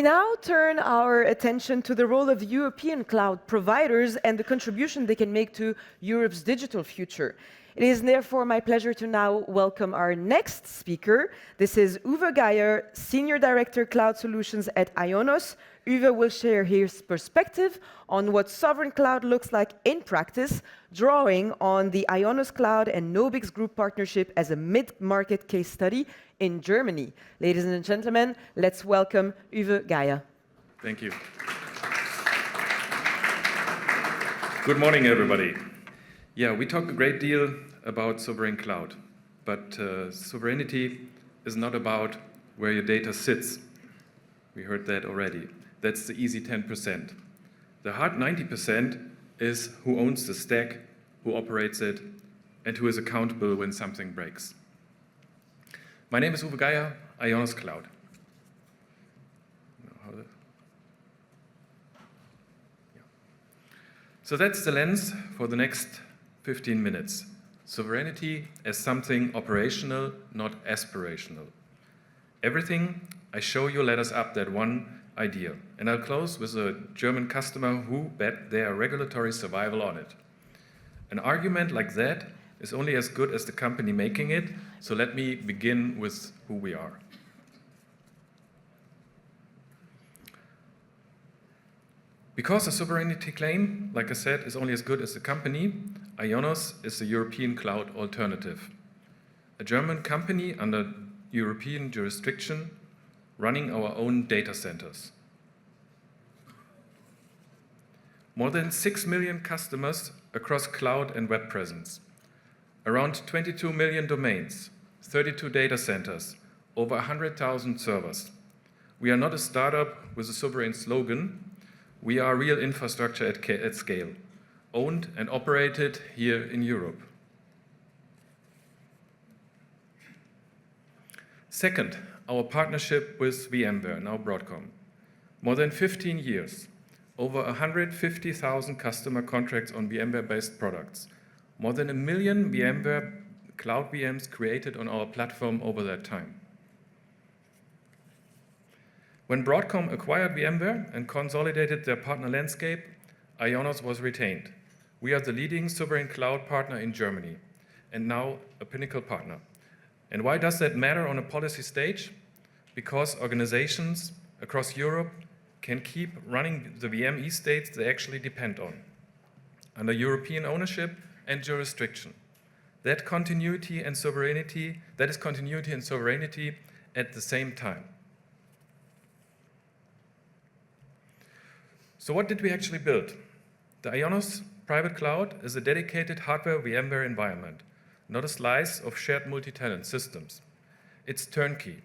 now turn our attention to the role of European cloud providers and the contribution they can make to Europe's digital future. It is therefore my pleasure to now welcome our next speaker. This is Uwe Geier, Senior Director Cloud Solutions at IONOS. Uwe will share his perspective on what sovereign cloud looks like in practice, drawing on the IONOS Cloud and NOBIX Group partnership as a mid-market case study in Germany. Ladies and gentlemen, let's welcome Uwe Geier. Thank you. Good morning, everybody. Yeah, we talk a great deal about sovereign cloud, but sovereignty is not about where your data sits. We heard that already. That's the easy 10%. The hard 90% is who owns the stack, who operates it, and who is accountable when something breaks. My name is Uwe Geier, IONOS Cloud. So that's the lens for the next 15 minutes. Sovereignty as something operational, not aspirational. Everything I show you ladders up that one idea. And I'll close with a German customer who bet their regulatory survival on it. An argument like that is only as good as the company making it, so let me begin with who we are. Because a sovereignty claim, like I said, is only as good as the company, IONOS is the European cloud alternative. A German company under European jurisdiction running our own data centers. More than 6 million customers across cloud and web presence. Around 22 million domains, 32 data centers, over 100,000 servers. We are not a startup with a sovereign slogan. We are real infrastructure at scale, owned and operated here in Europe. Second, our partnership with VMware, now Broadcom. More than 15 years, over 150,000 customer contracts on VMware-based products. More than 1 million VMware cloud VMs created on our platform over that time. When Broadcom acquired VMware and consolidated their partner landscape, IONOS was retained. We are the leading sovereign cloud partner in Germany, and now a pinnacle partner. And why does that matter on a policy stage? Because organizations across Europe can keep running the VM estates they actually depend on, under European ownership and jurisdiction. That is continuity and sovereignty at the same time. So what did we actually build? The IONOS private cloud is a dedicated hardware VMware environment, not a slice of shared multi-tenant systems. It's turnkey,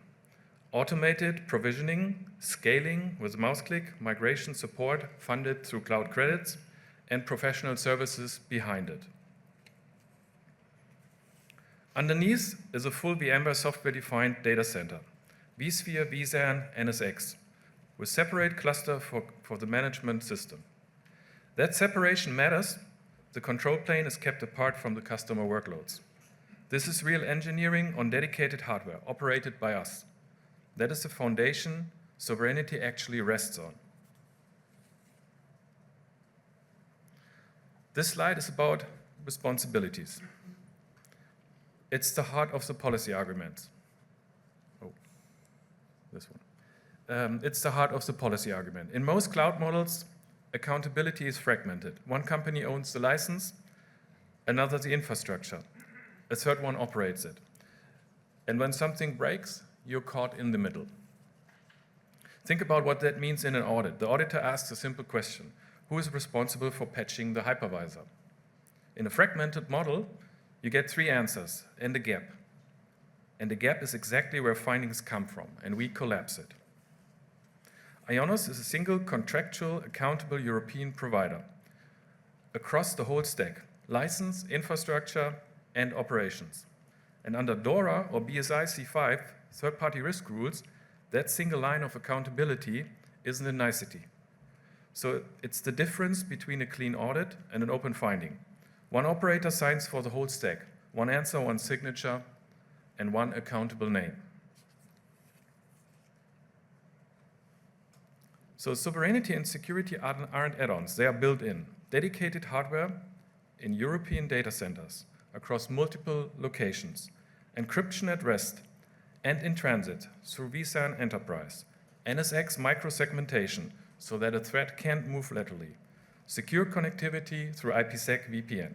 automated provisioning, scaling with mouse click, migration support funded through cloud credits, and professional services behind it. Underneath is a full VMware software-defined data center, vSphere, vSAN, NSX, with separate cluster for the management system. That separation matters. The control plane is kept apart from the customer workloads. This is real engineering on dedicated hardware, operated by us. That is the foundation sovereignty actually rests on. This slide is about responsibilities. It's the heart of the policy argument. Oh, this one. It's the heart of the policy argument. In most cloud models, accountability is fragmented. One company owns the license, another the infrastructure. A third one operates it. And when something breaks, you're caught in the middle. Think about what that means in an audit. The auditor asks a simple question: who is responsible for patching the hypervisor? In a fragmented model, you get 3 answers and a gap. And the gap is exactly where findings come from, and we collapse it. IONOS is a single contractual, accountable European provider across the whole stack: license, infrastructure, and operations. And under DORA or BSI C5, third-party risk rules, that single line of accountability isn't a nicety. So it's the difference between a clean audit and an open finding. One operator signs for the whole stack, one answer, one signature, and one accountable name. So sovereignty and security aren't add-ons, they are built in. Dedicated hardware in European data centers across multiple locations, encryption at rest and in transit through vSAN Enterprise, NSX microsegmentation so that a threat can't move laterally, secure connectivity through IPsec VPN.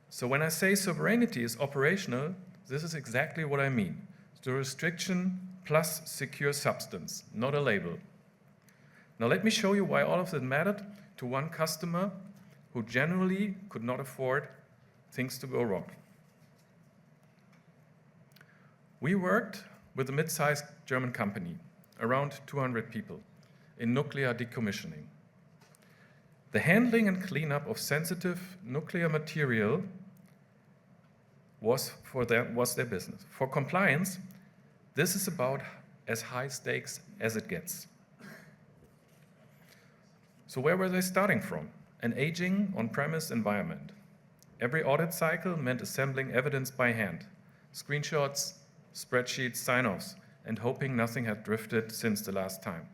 So when I say sovereignty is operational, this is exactly what I mean. The restriction plus secure substance, not a label. Now let me show you why all of that mattered to one customer who generally could not afford things to go wrong. We worked with a mid-sized German company, around 200 people, in nuclear decommissioning. The handling and cleanup of sensitive nuclear material was their business. For compliance, this is about as high stakes as it gets. So where were they starting from? An aging on-premise environment. Every audit cycle meant assembling evidence by hand, screenshots, spreadsheets, sign-offs, and hoping nothing had drifted since the last time.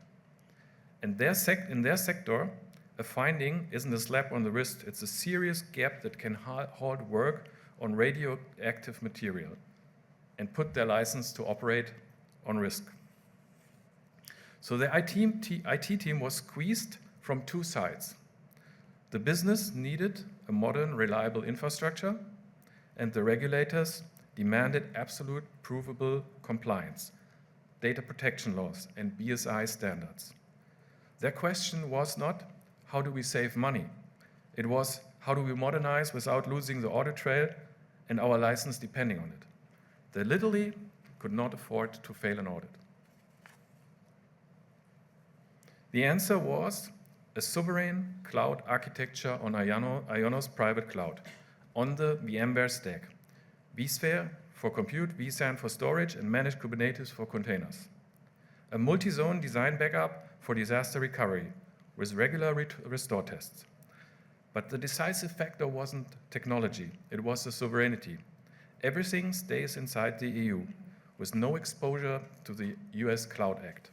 In their sector, a finding isn't a slap on the wrist, it's a serious gap that can halt work on radioactive material and put their license to operate on risk. So the IT team was squeezed from two sides. The business needed a modern, reliable infrastructure, and the regulators demanded absolute provable compliance, data protection laws, and BSI standards. Their question was not, how do we save money? It was, how do we modernize without losing the audit trail and our license depending on it? They literally could not afford to fail an audit. The answer was a sovereign cloud architecture on IONOS private cloud on the VMware stack. vSphere for compute, vSAN for storage, and managed Kubernetes for containers. A multi-zone design backup for disaster recovery with regular restore tests. But the decisive factor wasn't technology, it was the sovereignty. Everything stays inside the EU with no exposure to the US Cloud Act.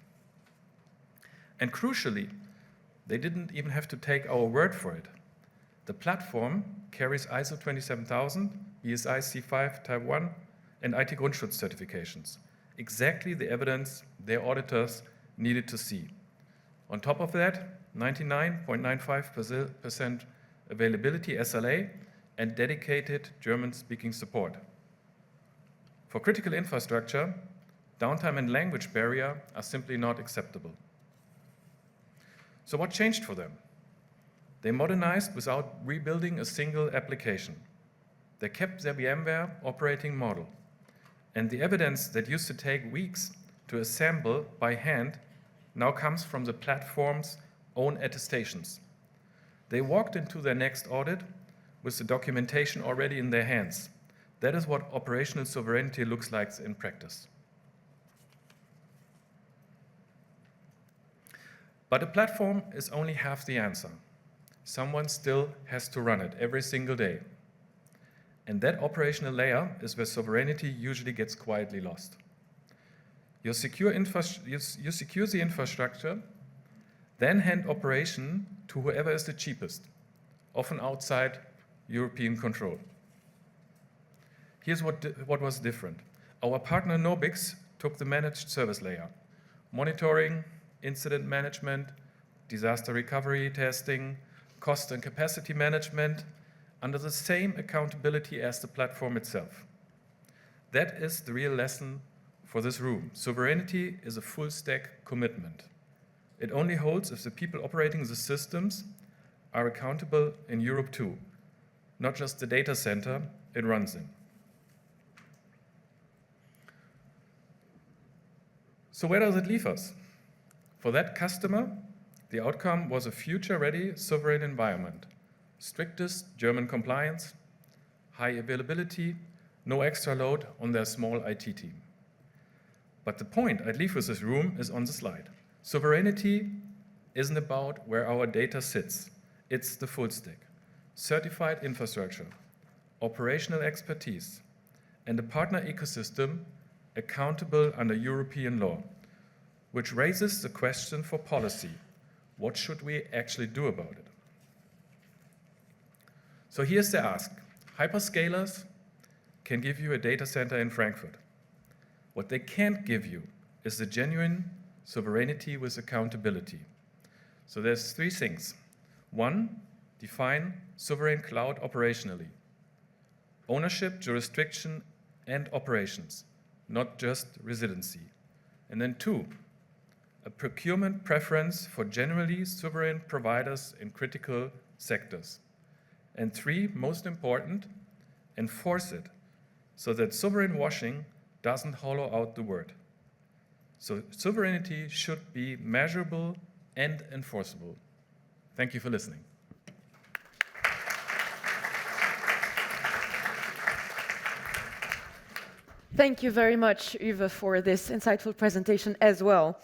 And crucially, they didn't even have to take our word for it. The platform carries ISO 27000, BSI C5 Type 1, and IT Grundschutz certifications. Exactly the evidence their auditors needed to see. On top of that, 99.95% availability SLA and dedicated German-speaking support. For critical infrastructure, downtime and language barrier are simply not acceptable. So what changed for them? They modernized without rebuilding a single application. They kept their VMware operating model. And the evidence that used to take weeks to assemble by hand now comes from the platform's own attestations. They walked into their next audit with the documentation already in their hands. That is what operational sovereignty looks like in practice. But a platform is only half the answer. Someone still has to run it every single day. And that operational layer is where sovereignty usually gets quietly lost. You secure the infrastructure, then hand operation to whoever is the cheapest, often outside European control. Here's what was different. Our partner NOBIX took the managed service layer, monitoring, incident management, disaster recovery testing, cost and capacity management, under the same accountability as the platform itself. That is the real lesson for this room. Sovereignty is a full stack commitment. It only holds if the people operating the systems are accountable in Europe too, not just the data center it runs in. So where does it leave us? For that customer, the outcome was a future-ready sovereign environment. Strictest German compliance, high availability, no extra load on their small IT team. But the point I'd leave with this room is on the slide. Sovereignty isn't about where our data sits. It's the full stack. Certified infrastructure, operational expertise, and a partner ecosystem accountable under European law. which raises the question for policy. What should we actually do about it? So here's the ask. Hyperscalers can give you a data center in Frankfurt. What they can't give you is the genuine sovereignty with accountability. So there's three things. One, define sovereign cloud operationally. Ownership, jurisdiction, and operations, not just residency. And then two, a procurement preference for generally sovereign providers in critical sectors. And three, most important, enforce it so that sovereign washing doesn't hollow out the word. So sovereignty should be measurable and enforceable. Thank you for listening. Thank you very much, Uwe, for this insightful presentation as well.